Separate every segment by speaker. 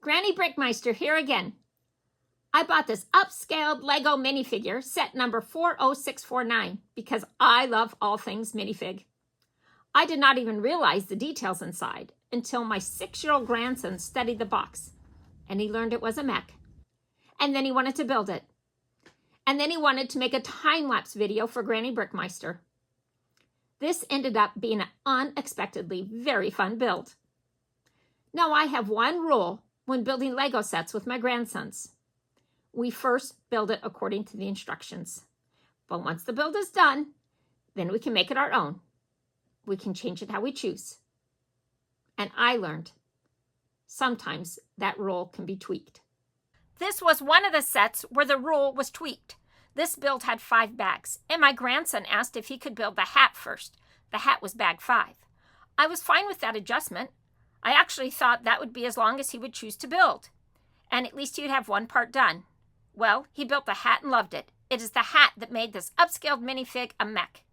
Speaker 1: Granny BrickMeister here again. I bought this upscaled LEGO minifigure set number 40649 because I love all things minifig. I did not even realize the details inside until my 6-year-old grandson studied the box, and he learned it was a mech. And then he wanted to build it. And then he wanted to make a time-lapse video for Granny BrickMeister. This ended up being an unexpectedly very fun build. Now I have one rule when building LEGO sets with my grandsons. We first build it according to the instructions. But once the build is done, then we can make it our own. We can change it how we choose. And I learned sometimes that rule can be tweaked. This was one of the sets where the rule was tweaked. This build had 5 bags, and my grandson asked if he could build the hat first. The hat was bag 5. I was fine with that adjustment. I actually thought that would be as long as he would choose to build, and at least he would have one part done. Well, he built the hat and loved it. It is the hat that made this upscaled minifig a mech.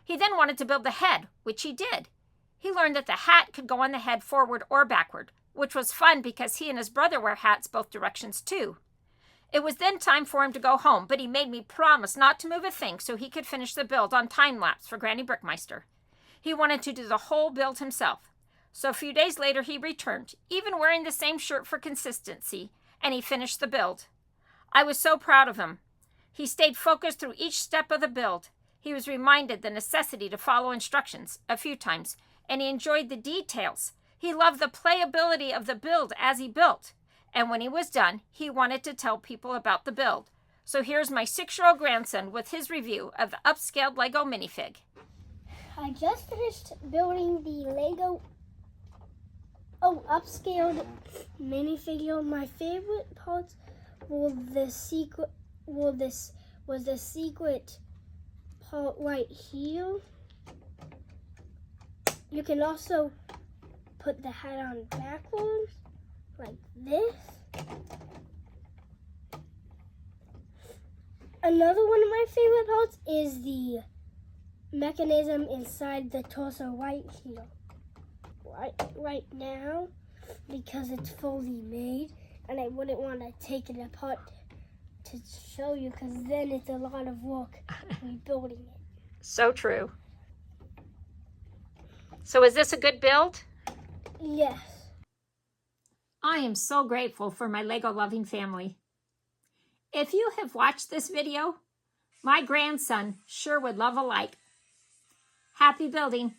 Speaker 1: He then wanted to build the head, which he did. He learned that the hat could go on the head forward or backward, which was fun because he and his brother wear hats both directions too. It was then time for him to go home, but he made me promise not to move a thing so he could finish the build on time-lapse for Granny BrickMeister. He wanted to do the whole build himself. So a few days later he returned, even wearing the same shirt for consistency, and he finished the build. I was so proud of him. He stayed focused through each step of the build. He was reminded the necessity to follow instructions a few times, and he enjoyed the details. He loved the playability of the build as he built. And when he was done, he wanted to tell people about the build. So here's my 6-year-old grandson with his review of the upscaled LEGO minifig.
Speaker 2: I just finished building the upscaled minifigure. My favorite parts were the secret part right here. You can also put the hat on backwards like this. Another one of my favorite parts is the mechanism inside the torso right here. Right now, because it's fully made, and I wouldn't want to take it apart to show you, because then it's a lot of work rebuilding it.
Speaker 1: So true. So is this a good build?
Speaker 2: Yes.
Speaker 1: I am so grateful for my LEGO loving family. If you have watched this video, my grandson sure would love a like. Happy building.